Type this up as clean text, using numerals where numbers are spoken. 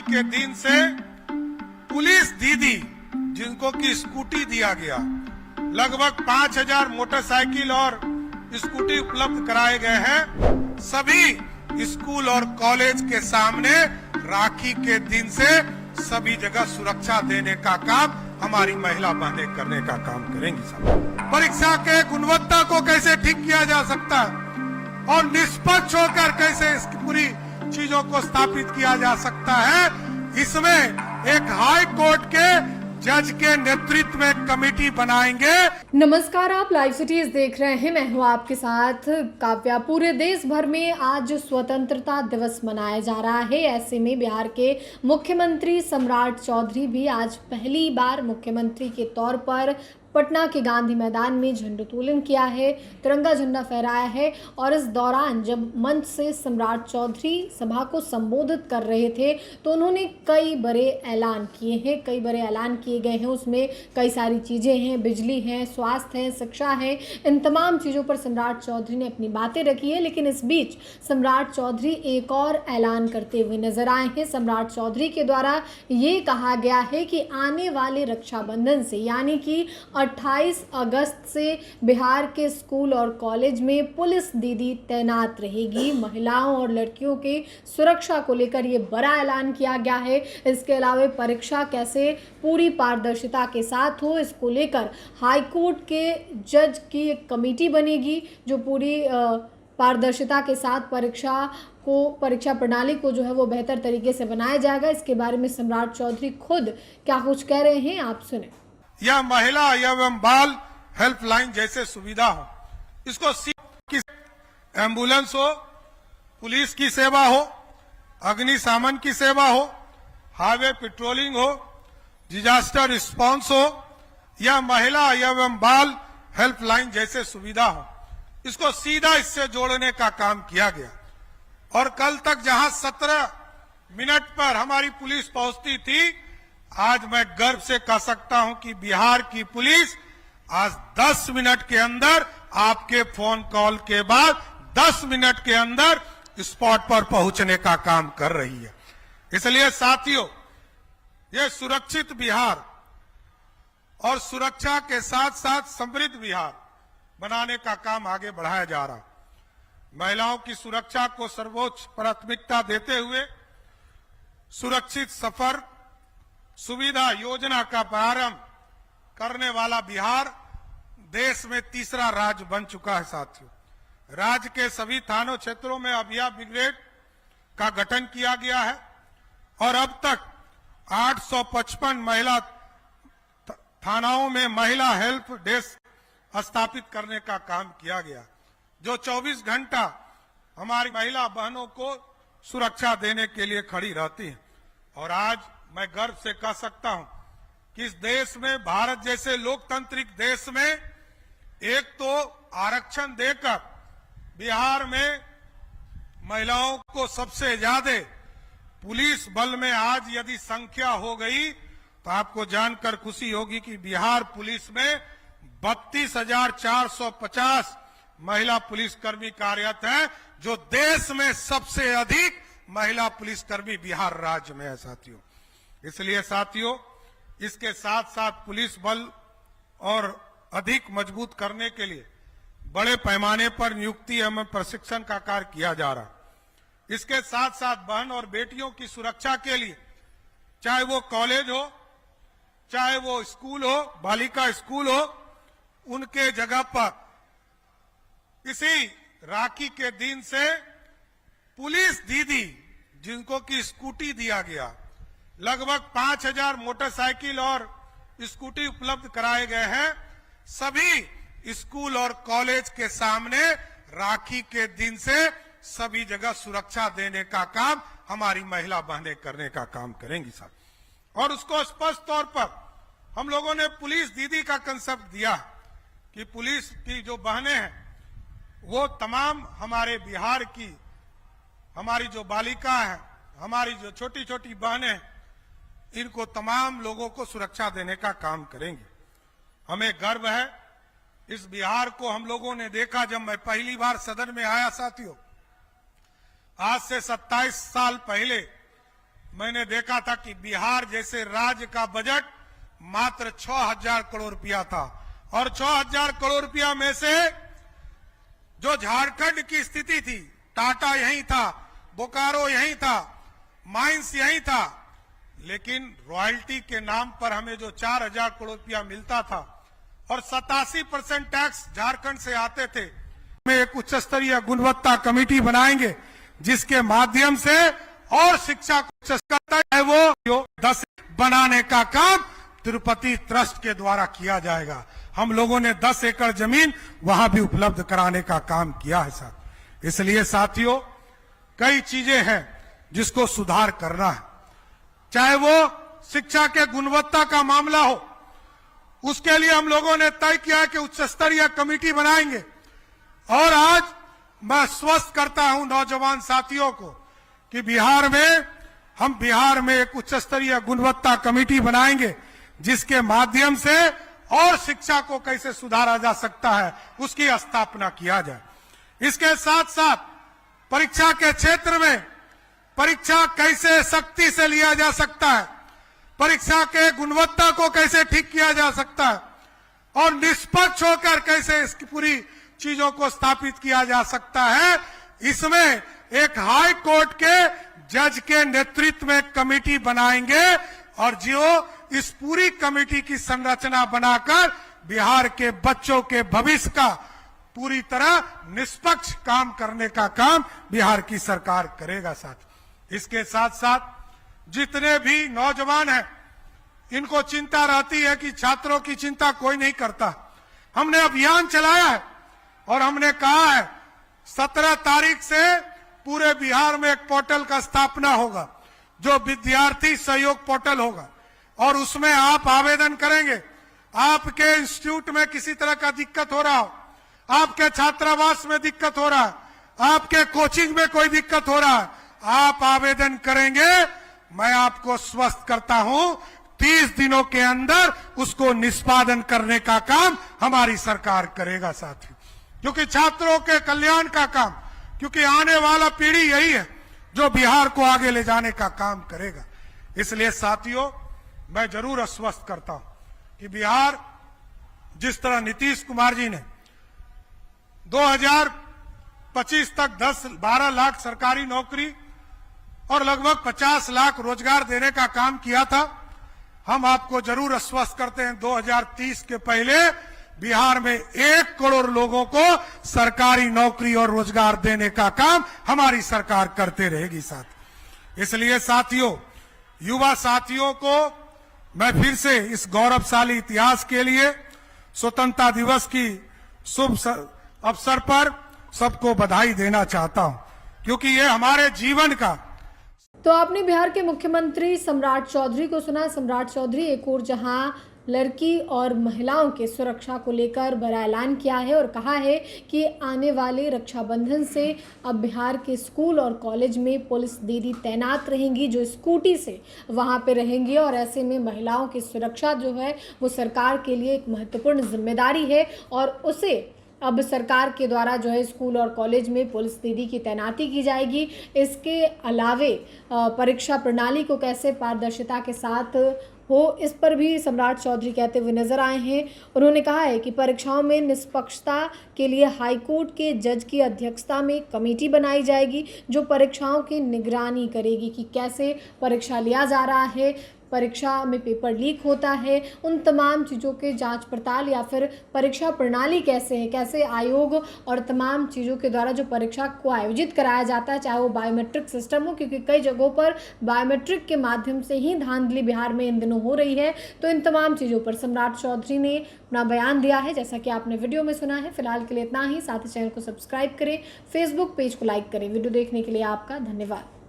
के दिन से पुलिस दीदी जिनको की स्कूटी दिया गया, लगभग 5000 मोटरसाइकिल और स्कूटी उपलब्ध कराए गए हैं। सभी स्कूल और कॉलेज के सामने राखी के दिन से सभी जगह सुरक्षा देने का काम हमारी महिला बहनें करने का काम करेंगी। सब परीक्षा के गुणवत्ता को कैसे ठीक किया जा सकता है और निष्पक्ष होकर कैसे इसकी पूरी चीजों को स्थापित किया जा सकता है, इसमें एक हाई कोर्ट के जज के नेतृत्व में कमेटी बनाएंगे। नमस्कार, आप लाइव सिटीज देख रहे हैं। मैं हूं आपके साथ काव्या। पूरे देश भर में आज स्वतंत्रता दिवस मनाया जा रहा है। ऐसे में बिहार के मुख्यमंत्री सम्राट चौधरी भी आज पहली बार मुख्यमंत्री के तौर पर पटना के गांधी मैदान में झंडोत्तोलन किया है, तिरंगा झंडा फहराया है। और इस दौरान जब मंच से सम्राट चौधरी सभा को संबोधित कर रहे थे तो उन्होंने कई बड़े ऐलान किए हैं, कई बड़े ऐलान किए गए हैं। उसमें कई सारी चीज़ें हैं, बिजली है, स्वास्थ्य है, शिक्षा है, इन तमाम चीज़ों पर सम्राट चौधरी ने अपनी बातें रखी है। लेकिन इस बीच सम्राट चौधरी एक और ऐलान करते हुए नजर आए हैं। सम्राट चौधरी के द्वारा ये कहा गया है कि आने वाले रक्षाबंधन से यानी कि 28 अगस्त से बिहार के स्कूल और कॉलेज में पुलिस दीदी तैनात रहेगी। महिलाओं और लड़कियों के सुरक्षा को लेकर ये बड़ा ऐलान किया गया है। इसके अलावा परीक्षा कैसे पूरी पारदर्शिता के साथ हो, इसको लेकर हाईकोर्ट के जज की एक कमेटी बनेगी जो पूरी पारदर्शिता के साथ परीक्षा प्रणाली को जो है वो बेहतर तरीके से बनाया जाएगा। इसके बारे में सम्राट चौधरी खुद क्या कुछ कह रहे हैं, आप सुने। या महिला एवं बाल हेल्पलाइन जैसे सुविधा हो, इसको एम्बुलेंस हो, पुलिस की सेवा हो, अग्निशमन की सेवा हो, हाईवे पेट्रोलिंग हो, डिजास्टर रिस्पांस हो, या महिला एवं बाल हेल्पलाइन जैसे सुविधा हो, इसको सीधा इससे जोड़ने का काम किया गया। और कल तक जहां 17 मिनट पर हमारी पुलिस पहुंचती थी, आज मैं गर्व से कह सकता हूं कि बिहार की पुलिस आज 10 मिनट के अंदर आपके फोन कॉल के बाद 10 मिनट के अंदर स्पॉट पर पहुंचने का काम कर रही है। इसलिए साथियों, ये सुरक्षित बिहार और सुरक्षा के साथ साथ समृद्ध बिहार बनाने का काम आगे बढ़ाया जा रहा। महिलाओं की सुरक्षा को सर्वोच्च प्राथमिकता देते हुए सुरक्षित सफर सुविधा योजना का प्रारंभ करने वाला बिहार देश में तीसरा राज्य बन चुका है। साथियों, राज्य के सभी थानों क्षेत्रों में अभिया ब्रिगेड का गठन किया गया है और अब तक 855 महिला थानाओं में महिला हेल्प डेस्क स्थापित करने का काम किया गया, जो 24 घंटा हमारी महिला बहनों को सुरक्षा देने के लिए खड़ी रहती है। और आज मैं गर्व से कह सकता हूं कि इस देश में, भारत जैसे लोकतांत्रिक देश में, एक तो आरक्षण देकर बिहार में महिलाओं को सबसे ज्यादा पुलिस बल में आज यदि संख्या हो गई तो आपको जानकर खुशी होगी कि बिहार पुलिस में 32,450 महिला पुलिसकर्मी कार्यरत हैं, जो देश में सबसे अधिक महिला पुलिसकर्मी बिहार राज्य में है। साथियों, इसलिए साथियों, इसके साथ साथ पुलिस बल और अधिक मजबूत करने के लिए बड़े पैमाने पर नियुक्ति एवं प्रशिक्षण का कार्य किया जा रहा। इसके साथ साथ बहन और बेटियों की सुरक्षा के लिए, चाहे वो कॉलेज हो, चाहे वो स्कूल हो, बालिका स्कूल हो, उनके जगह पर इसी राखी के दिन से पुलिस दीदी जिनको की स्कूटी दिया गया, लगभग 5000 मोटरसाइकिल और स्कूटी उपलब्ध कराए गए हैं। सभी स्कूल और कॉलेज के सामने राखी के दिन से सभी जगह सुरक्षा देने का काम हमारी महिला बहनें करने का काम करेंगी साहब। और उसको स्पष्ट तौर पर हम लोगों ने पुलिस दीदी का कंसेप्ट दिया कि पुलिस की जो बहनें हैं वो तमाम हमारे बिहार की, हमारी जो बालिका है, हमारी जो छोटी छोटी बहनें हैं, इनको तमाम लोगों को सुरक्षा देने का काम करेंगे। हमें गर्व है, इस बिहार को हम लोगों ने देखा जब मैं पहली बार सदन में आया। साथियों, आज से 27 साल पहले मैंने देखा था कि बिहार जैसे राज्य का बजट मात्र 6,000 करोड़ रुपया था, और 6,000 करोड़ रुपया में से जो झारखंड की स्थिति थी, टाटा यहीं था, बोकारो यहीं था, माइंस यहीं था, लेकिन रॉयल्टी के नाम पर हमें जो 4,000 करोड़ रुपया मिलता था और 87% टैक्स झारखंड से आते थे। में एक उच्च स्तरीय गुणवत्ता कमेटी बनाएंगे जिसके माध्यम से और शिक्षा को उच्च स्तर है वो 10 बनाने का काम तिरुपति ट्रस्ट के द्वारा किया जाएगा। हम लोगों ने 10 एकड़ जमीन वहां भी उपलब्ध कराने का काम किया है साथ। इसलिए साथियों, कई चीजें हैं जिसको सुधार करना है, चाहे वो शिक्षा के गुणवत्ता का मामला हो, उसके लिए हम लोगों ने तय किया कि उच्च स्तरीय कमेटी बनाएंगे। और आज मैं स्वस्थ करता हूं नौजवान साथियों को कि बिहार में एक उच्च स्तरीय गुणवत्ता कमेटी बनाएंगे जिसके माध्यम से और शिक्षा को कैसे सुधारा जा सकता है उसकी स्थापना किया जाए। इसके साथ साथ परीक्षा के क्षेत्र में परीक्षा कैसे सख्ती से लिया जा सकता है, परीक्षा के गुणवत्ता को कैसे ठीक किया जा सकता है और निष्पक्ष होकर कैसे इसकी पूरी चीजों को स्थापित किया जा सकता है, इसमें एक हाई कोर्ट के जज के नेतृत्व में कमेटी बनाएंगे और जो इस पूरी कमेटी की संरचना बनाकर बिहार के बच्चों के भविष्य का पूरी तरह निष्पक्ष काम करने का काम बिहार की सरकार करेगा। साथ इसके साथ साथ जितने भी नौजवान हैं, इनको चिंता रहती है कि छात्रों की चिंता कोई नहीं करता। हमने अभियान चलाया है और हमने कहा है 17 तारीख से पूरे बिहार में एक पोर्टल का स्थापना होगा जो विद्यार्थी सहयोग पोर्टल होगा, और उसमें आप आवेदन करेंगे। आपके इंस्टीट्यूट में किसी तरह का दिक्कत हो रहा हो, आपके छात्रावास में दिक्कत हो रहा है, आपके कोचिंग में कोई दिक्कत हो रहा है, आप आवेदन करेंगे। मैं आपको स्वस्थ करता हूं 30 दिनों के अंदर उसको निष्पादन करने का काम हमारी सरकार करेगा साथी, क्योंकि छात्रों के कल्याण का काम, क्योंकि आने वाला पीढ़ी यही है जो बिहार को आगे ले जाने का काम करेगा। इसलिए साथियों, मैं जरूर आश्वस्त करता हूं कि बिहार जिस तरह नीतीश कुमार जी ने 2025 तक 10-12 लाख सरकारी नौकरी और लगभग 50 लाख रोजगार देने का काम किया था, हम आपको जरूर आश्वस्त करते हैं 2030 के पहले बिहार में 1 करोड़ लोगों को सरकारी नौकरी और रोजगार देने का काम हमारी सरकार करते रहेगी साथ। इसलिए साथियों, युवा साथियों को मैं फिर से इस गौरवशाली इतिहास के लिए स्वतंत्रता दिवस की शुभ अवसर पर सबको बधाई देना चाहता हूं, क्योंकि ये हमारे जीवन का। तो आपने बिहार के मुख्यमंत्री सम्राट चौधरी को सुना। सम्राट चौधरी एक और जहां लड़की और महिलाओं के सुरक्षा को लेकर बड़ा ऐलान किया है और कहा है कि आने वाले रक्षाबंधन से अब बिहार के स्कूल और कॉलेज में पुलिस दीदी तैनात रहेंगी जो स्कूटी से वहां पे रहेंगी, और ऐसे में महिलाओं की सुरक्षा जो है वो सरकार के लिए एक महत्वपूर्ण जिम्मेदारी है और उसे अब सरकार के द्वारा जो है स्कूल और कॉलेज में पुलिस दीदी की तैनाती की जाएगी। इसके अलावे परीक्षा प्रणाली को कैसे पारदर्शिता के साथ हो, इस पर भी सम्राट चौधरी कहते हुए नजर आए हैं। उन्होंने कहा है कि परीक्षाओं में निष्पक्षता के लिए हाईकोर्ट के जज की अध्यक्षता में कमेटी बनाई जाएगी जो परीक्षाओं की निगरानी करेगी कि कैसे परीक्षा लिया जा रहा है, परीक्षा में पेपर लीक होता है, उन तमाम चीज़ों के जांच पड़ताल या फिर परीक्षा प्रणाली कैसे है, कैसे आयोग और तमाम चीज़ों के द्वारा जो परीक्षा को आयोजित कराया जाता है, चाहे वो बायोमेट्रिक सिस्टम हो, क्योंकि कई जगहों पर बायोमेट्रिक के माध्यम से ही धांधली बिहार में इन दिनों हो रही है। तो इन तमाम चीज़ों पर सम्राट चौधरी ने अपना बयान दिया है, जैसा कि आपने वीडियो में सुना है। फिलहाल के लिए इतना ही। साथ ही चैनल को सब्सक्राइब करें, फेसबुक पेज को लाइक करें। वीडियो देखने के लिए आपका धन्यवाद।